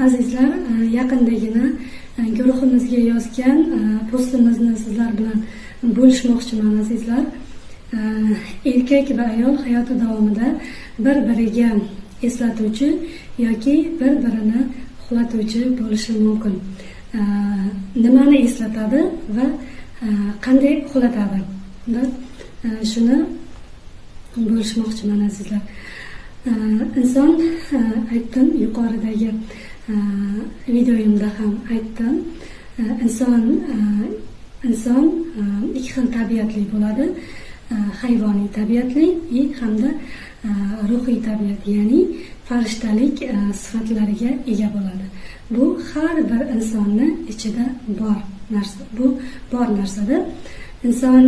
Azizlar, yaqindagina guruhimizga yozgan postimizni sizlar bilan bo'lishmoqchiman azizlar. Erkak va ayol hayoti davomida bir-biriga eslatuvchi yoki bir-birini uxlatuvchi bo'lishi mumkin. Nimani eslatadi va qanday uxlatadi? Shuni bo'lishmoqchiman azizlar. Inson, aytdim, yuqoridagi videoyimda ham aytdim, inson ikki xil tabiatli bo'ladi. Hayvoniy tabiatli hamda ruhiy tabiat, ya'ni farishtalik sifatlariga ega bo'ladi. Bu har bir insonni ichida bor narsa. Bu bor narsadir. Inson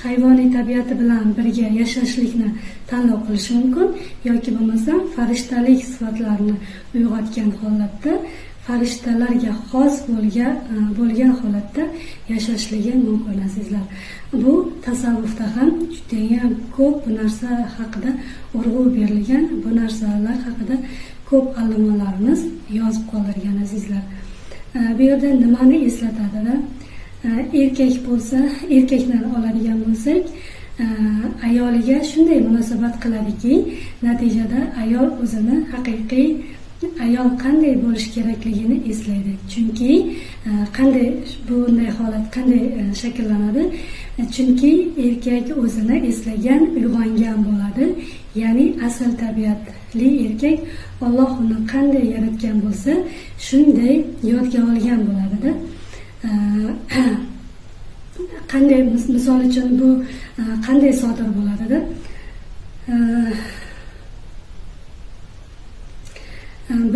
hayvoniy tabiati bilan birga yashashlikni tanlov qilishi mumkin yoki bo'lmasa farishtalik sifatlarini uyg'otgan holatda farishtalarga xos bo'lgan holatda yashashligi mumkin azizlar. Bu tasavvufda ham judayam ko'p bu narsa haqida urg'u berilgan, bu narsalar haqida ko'p allamalarimiz yozib qoldirgan azizlar. Bu yerda nimani eslatadi? Erkak bo'lsa, erkakdan oladigan bo'lsak, ayoliga shunday munosabat qiladiki, natijada ayol o'zini haqiqiy ayol qanday bo'lish kerakligini eslaydi. Chunki qanday bunday holat qanday shakllanadi? Chunki erkak o'zini eslagan, uyg'ongan bo'ladi. Ya'ni asl tabiatli erkak Alloh uni qanday yaratgan bo'lsa, shunday yodga olgan bo'ladi-da. Qanday, misol uchun bu qanday sodir bo'ladi-da?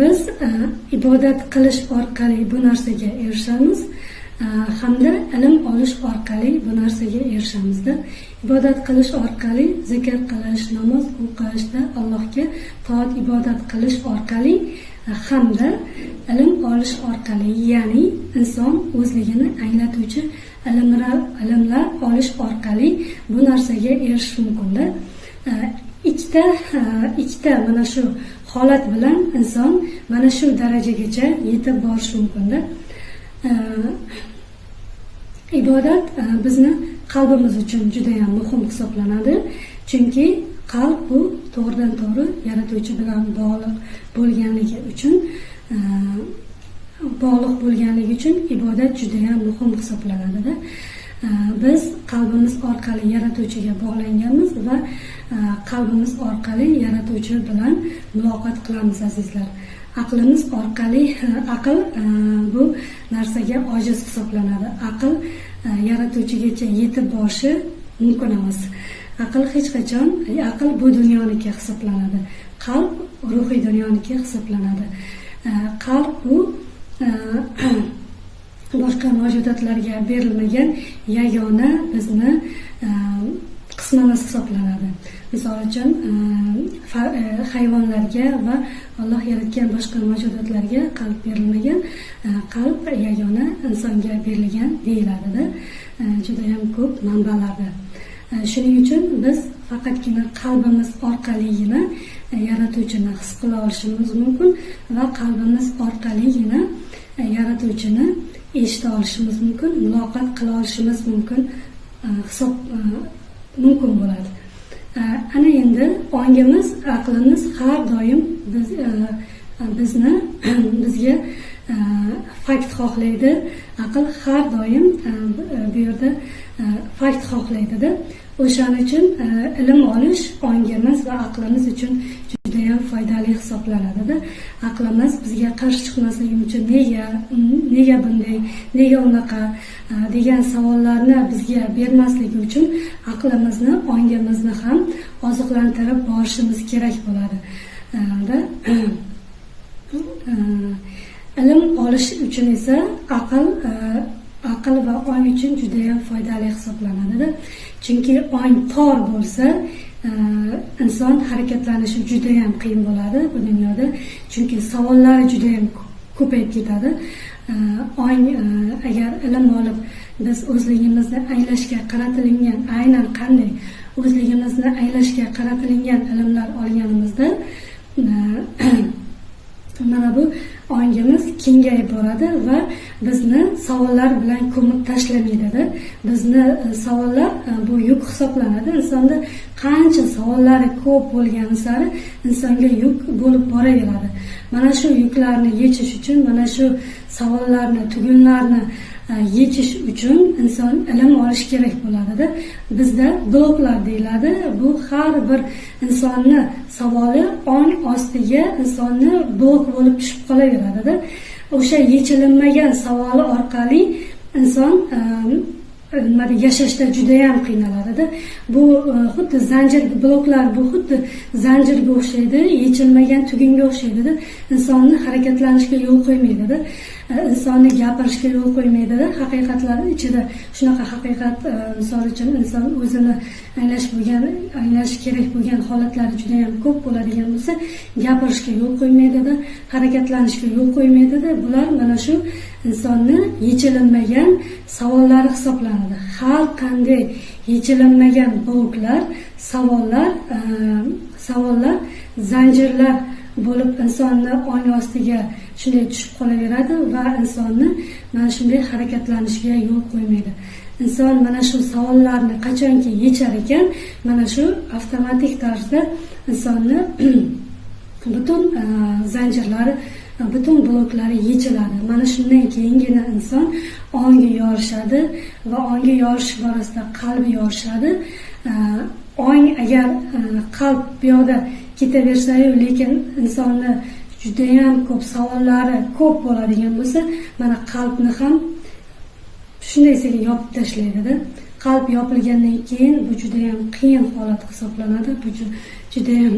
Biz ibodat qilish orqali bu narsaga erishamiz hamda ilm olish orqali bu narsaga erishamiz-da. Ibodat qilish orqali, zikr qilish, namoz o'qishda Allohga toat ibodat qilish orqali hamda ilm olish orqali, ya'ni inson o'zligini anglatuvchi ilmlar olish orqali bu narsaga erishish mumkin-da. Ikkita mana shu holat bilan inson mana shu darajagacha yetib borishi mumkin-da. Ibodat bizni qalbimiz uchun juda ham muhim hisoblanadi. Chunki qalb bu to'g'ridan to'g'ri yaratuvchi bilan bog'liq bo'lganligi uchun ibodat juda ham muhim hisoblanadi-da. Biz qalbimiz orqali yaratuvchiga bog'langanmiz va qalbimiz orqali yaratuvchi bilan muloqot qilamiz azizlar. Aqlimiz orqali, aql bu narsaga ojiz hisoblanadi. Aql yaratuvchigacha yetib borishi mumkin emas. Aql hech qachon, aql bu dunyoniki hisoblanadi. Qalb ruhiy dunyoniki hisoblanadi. Qalb bu boshqa mavjudotlarga berilmagan yagona bizni qismimiz hisoblanadi. Misol uchun hayvonlarga va Alloh yaratgan boshqa mavjudotlarga qalb berilmagan, qalb yagona insonga berilgan deyiladi-da. Juda ham ko'p manbalarda. Shuning uchun biz faqatgina qalbimiz orqaligina yaratuvchini his qila olishimiz mumkin va qalbimiz orqaligina yaratuvchini eshita olishimiz mumkin, muloqot qila olishimiz mumkin mumkin bo'ladi. Ana endi ongimiz, aqlimiz har doim bizga fakt xohlaydi. Aql har doim bu yerda fakt xohlaydi-da. O'shaning uchun ilm olish ongimiz va aqlimiz uchun juda ham foydali hisoblanadi-da. Aqlimiz bizga qarshi chiqmasligi uchun nega bunday, nega unaqa degan savollarni bizga bermasligi uchun aqlimizni, ongimizni ham oziqlantirib borishimiz kerak bo'ladi. Ilm olish uchun esa aql va ong uchun juda ham foydali hisoblanadi-da. Chunki ong tor bo'lsa, inson harakatlanishi juda ham qiyin bo'ladi bu dunyoda. Chunki savollar juda ham ko'payib ketadi. Ong agar ilm olib biz o'zligimizni anglashga qaratilgan, aynan qanday o'zligimizni anglashga qaratilgan ilmlar olganimizda mana bu ongimiz kengayib boradi va bizni savollar bilan ko'mib tashlamaydi. Bizni savollar bu yuk hisoblanadi. Insonda qancha savollari ko'p bo'lgani sari insonga yuk bo'lib boraveradi. Mana shu yuklarni yechish uchun, mana shu savollarni, tugunlarni yechish uchun inson ilm olish kerak bo'ladi. Bizda bloklar deyiladi. Bu har bir insonni savoli ong ostiga insonni blok bo'lib tushib qolaveradi. O'sha yechilinmagan savoli orqali inson yashashda juda ham qiynaladi. Bu xuddi zanjir bloklar, bu xuddi zanjirga o'xshaydi, yechilmagan tugunga o'xshaydi. Insonni harakatlanishga yo'l qo'ymaydi. Insonni gapirishga yo'l qo'ymaydi. Haqiqatlar ichida shunaqa haqiqat, misol uchun inson o'zini anglash kerak bo'lgan holatlari juda ham ko'p bo'ladigan bo'lsa, gapirishga yo'l qo'ymaydi, harakatlanishga yo'l qo'ymaydi. Bular mana shu insonni yechilinmagan savollari hisoblanadi. Har qanday yechilinmagan bloklar, savollar zanjirlar bo'lib insonni ong ostiga shunday tushib qolaveradi va insonni mana shunday harakatlanishiga yo'l qo'ymaydi. Inson mana shu savollarni qachonki yechar ekan, mana shu avtomatik tarzda insonni butun zanjirlari, butun bloklari yechiladi. Mana shundan keyingina inson ongi yorishadi va ongi yorish borasida qalbi yorishadi. Ong agar qalb bu yoqda ketaversa-yu, lekin insonni judayam ko'p savollari ko'p bo'ladigan bo'lsa, mana qalbni ham shunday sekin yopib tashlaydi. Qalb yopilgandan keyin bu juda ham qiyin holat hisoblanadi. Bu juda ham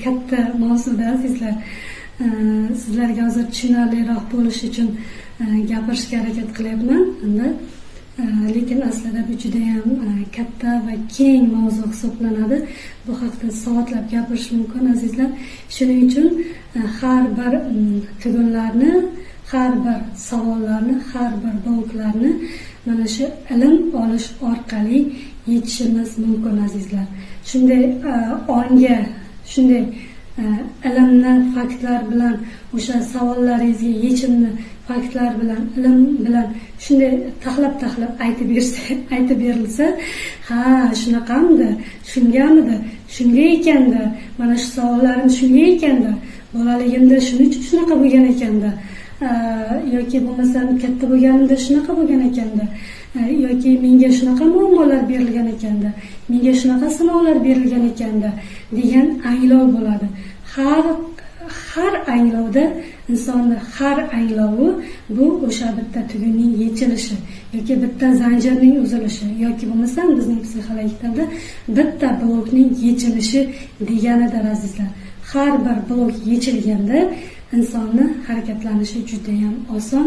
katta mavzuda azizlar. Sizlarga hozir tushunarliroq bo'lishi uchun gapirishga harakat qilyapman. Lekin aslida bu juda ham katta va keng mavzu hisoblanadi. Bu haqda soatlab gapirish mumkin azizlar. Shuning uchun har bir tugunlarni, har bir savollarni, har bir bloklarni mana shu ilm olish orqali yechishimiz mumkin azizlar. Shunday onga, shunday ilmni faktlar bilan, o'sha savollaringizga yechimni faktlar bilan, ilm bilan shunday taxlab aytib berilsa, ha, shunaqamidi, shungamidi, shunga ekanda, mana shu savollarim shunga ekanda, bolaligimda shuning uchun shunaqa bo'lgan ekanda, yoki bo'lmasam katta bo'lganimda shunaqa bo'lgan ekanda, yoki menga shunaqa muammolar berilgan ekanda, menga shunaqa sinovlar berilgan ekanda degan anglov bo'ladi. Har anglovda insonni har anglovi bu o'sha bitta tugunning yechilishi yoki bitta zanjirning uzilishi yoki bo'lmasam bizning psixologiyada bitta blokning yechilishi deganidir azizlar. Har bir blok yechilganda insonni harakatlanishi juda ham oson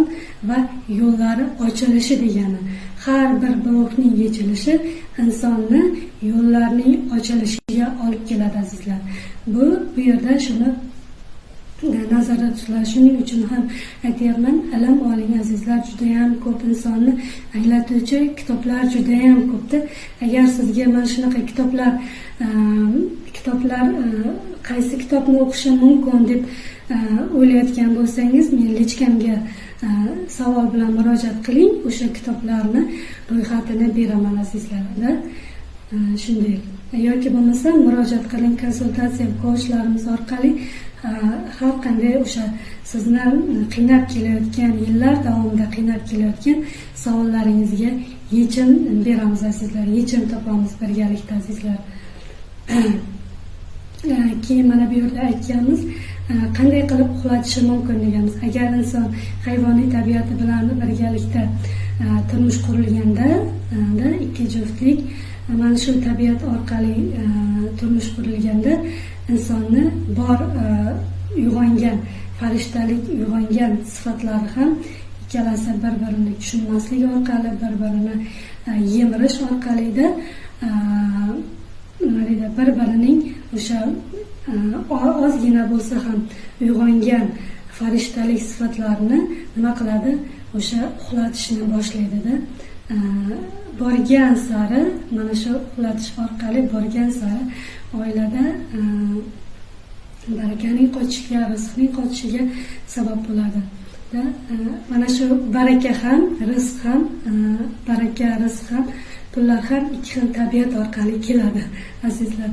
va yo'llari ochilishi degani. Har bir blokning yechilishi insonni yo'llarining ochilishiga olib keladi azizlar. Bu yerda shuni nazarda tutiladi. Shuning uchun ham aytyapman, ilm oling azizlar. Juda ham ko'p insonni anglatuvchi kitoblar juda ham ko'pda. Agar sizga mana shunaqa kitoblar qaysi kitobni o'qishim mumkin deb o'ylayotgan bo'lsangiz, men lichkamga savol bilan murojaat qiling. O'sha kitoblarni ro'yxatini beraman azizlar. Shunday. Yoki bo'lmasa murojaat qiling, konsultatsiya ko'chlarimiz orqali har qanday o'sha sizni qiynab kelayotgan, yillar davomida qiynab kelayotgan savollaringizga yechim beramiz azizlar. Yechim topamiz birgalikda azizlar. Keyin mana bu yerda aytganmiz, qanday qilib uxlatishi mumkin deganmiz. Agar inson hayvoniy tabiati bilan birgalikda turmush qurilganda, ikki juftlik mana shu tabiat orqali turmush qurilganda insonni bor uyg'ongan, farishtalik uyg'ongan sifatlari ham ikkalasi bir-birini tushunmaslik orqali, bir-birini yemirish orqalida bir-birining o'sha ozgina bo'lsa ham uyg'ongan farishtalik sifatlarini nima qiladi? O'sha uxlatishni boshlaydi-da. Borgan sari, mana shu uxlatish orqali borgan sari oilada barakaning qochishiga, rizqning qochishiga sabab bo'ladi. Mana shu baraka ham, rizq ham, baraka, rizq ham, pullar ham ikki xil tabiat orqali keladi, azizlar.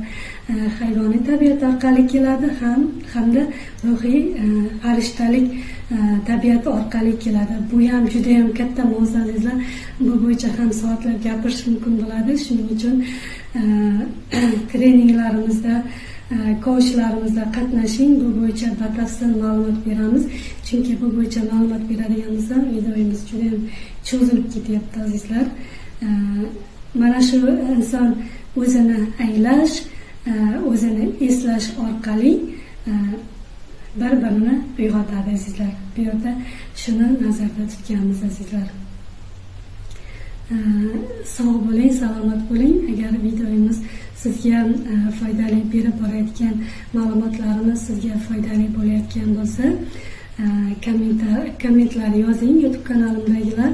Hayvoniy tabiat orqali keladi hamda ruhiy, farishtalik tabiat orqali keladi. Bu ham juda ham katta mavzu, azizlar. Bu bo'yicha ham soatlar gapirish mumkin bo'ladi. Shuning uchun treninglarimizda, coachlarimizda qatnashing. Bu bo'yicha batafsil ma'lumot beramiz. Chunki bu bo'yicha ma'lumot beradiganimizdan videomiz juda ham cho'zilib ketyapti, azizlar. Mana shu inson o'zini anglash, o'zini eslash orqali bir-birini uyg'otadi, azizlar. Bu yerda shuni nazarda tutganmiz, azizlar. Sog' bo'ling, salomat bo'ling. Agar videomiz sizga foydali berib borayotgan ma'lumotlarimiz sizga foydali bo'layotgan bo'lsa, kommentlar yozing. YouTube kanalimdagilar,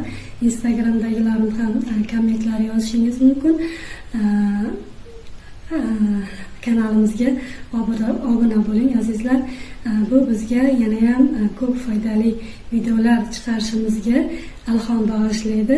Instagramdagilarim ham kommentlar yozishingiz mumkin. Kanalimizga obuna bo'ling, azizlar. Bu bizga yana ham ko'p foydali videolar chiqarishimizga ilhom bag'ishlaydi.